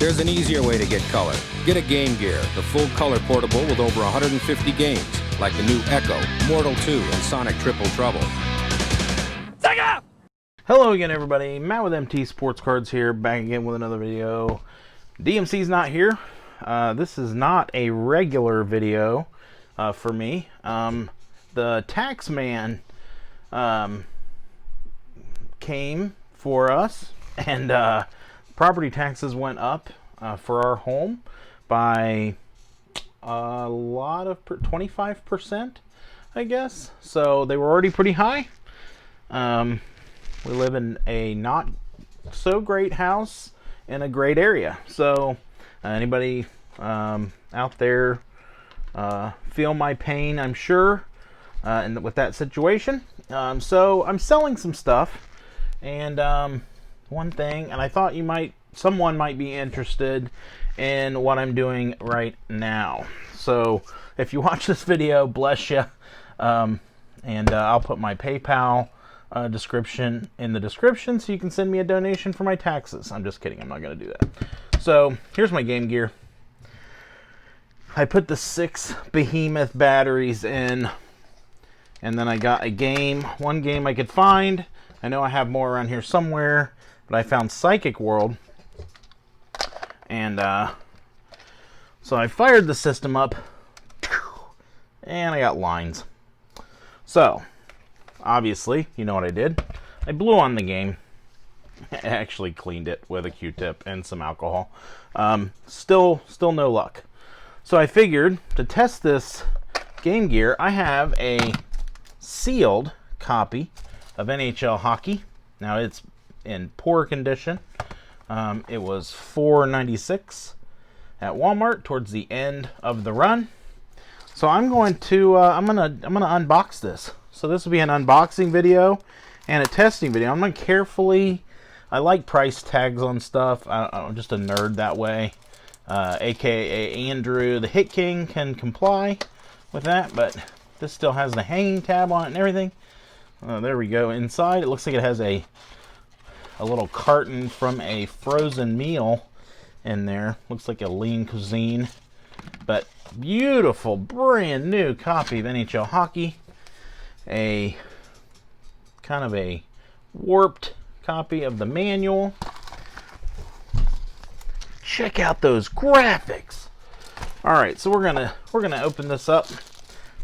There's an easier way to get color. Get a Game Gear, the full color portable with over 150 games, like the new Echo, Mortal 2, and Sonic Triple Trouble. Sega! Hello again, everybody. Matt with MT Sports Cards here, back again with another video. DMC's not here. This is not a regular video for me. The tax man came for us, and property taxes went up for our home by a lot of 25%, I guess. So they were already pretty high. We live in a not so great house in a great area. So anybody out there feel my pain, I'm sure, and with that situation. So I'm selling some stuff, and one thing, and I thought someone might be interested in what I'm doing right now. So if you watch this video, bless you, and I'll put my PayPal description in the description so you can send me a donation for my taxes. I'm just kidding, I'm not going to do that. So here's my Game Gear. I put the 6 behemoth batteries in, and then I got one game I could find. I know I have more around here somewhere, but I found Psychic World, and so I fired the system up, and I got lines. So obviously, you know what I did. I blew on the game. I actually cleaned it with a Q-tip and some alcohol. Still no luck. So I figured to test this Game Gear, I have a sealed copy of NHL hockey. Now it's in poor condition. It was $4.96 at Walmart towards the end of the run. So I'm going to I'm gonna unbox this. So this will be an unboxing video and a testing video. I'm gonna carefully. I like price tags on stuff. I'm just a nerd that way. AKA Andrew, the Hit King, can comply with that, but this still has the hanging tab on it and everything. There we go. Inside, it looks like it has a little carton from a frozen meal in there. Looks like a lean cuisine, but beautiful, brand new copy of NHL hockey. A kind of a warped copy of the manual. Check out those graphics. All right, so we're gonna open this up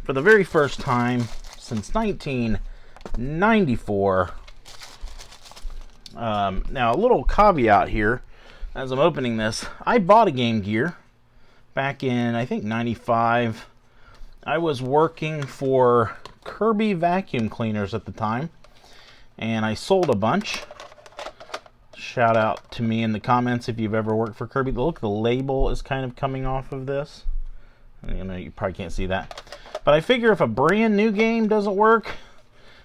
for the very first time since 1994. Now a little caveat here as I'm opening this. I bought a Game Gear back in, I think, 95. I was working for Kirby vacuum cleaners at the time, and I sold a bunch. Shout out to me in the comments if you've ever worked for Kirby. Look, the label is kind of coming off of this. You probably can't see that, but I figure if a brand new game doesn't work,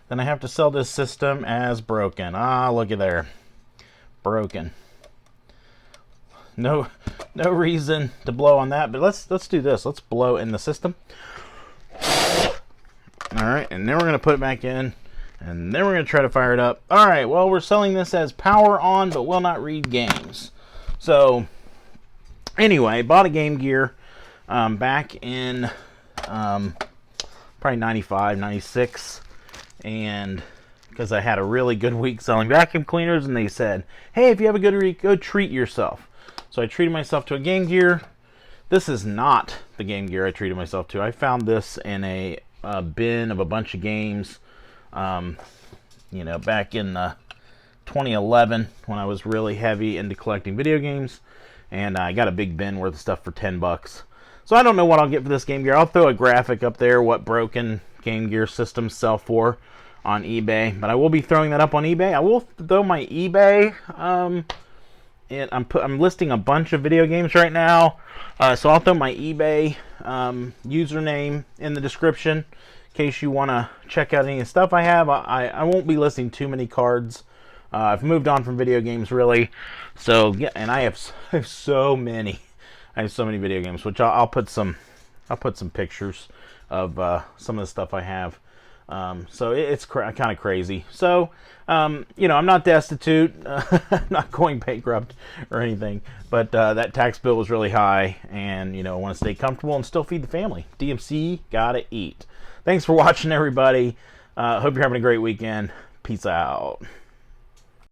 then I have to sell this system as broken. Ah, look at there, broken. No reason to blow on that, but let's do this. Let's blow in the system. All right, and then we're gonna put it back in, and then we're gonna try to fire it up. All right, well, we're selling this as power on, but will not read games. So anyway, bought a Game Gear back in probably 95, 96, and because I had a really good week selling vacuum cleaners, and they said, hey, if you have a good week, go treat yourself. So I treated myself to a Game Gear. This is not the Game Gear I treated myself to. I found this in a bin of a bunch of games, you know, back in 2011 when I was really heavy into collecting video games, and I got a big bin worth of stuff for $10. So I don't know what I'll get for this Game Gear. I'll throw a graphic up there what broken Game Gear systems sell for on eBay, but I will be throwing that up on eBay. I will throw my eBay. I'm listing a bunch of video games right now, so I'll throw my eBay username in the description in case you want to check out any of the stuff I have. I won't be listing too many cards. I've moved on from video games, really. So yeah, and I have so many. I have so many video games, which I'll put some pictures of some of the stuff I have. So it's kind of crazy. So, I'm not destitute, not going bankrupt or anything, but that tax bill was really high, and, I want to stay comfortable and still feed the family. DMC, gotta eat. Thanks for watching, everybody. Hope you're having a great weekend. Peace out.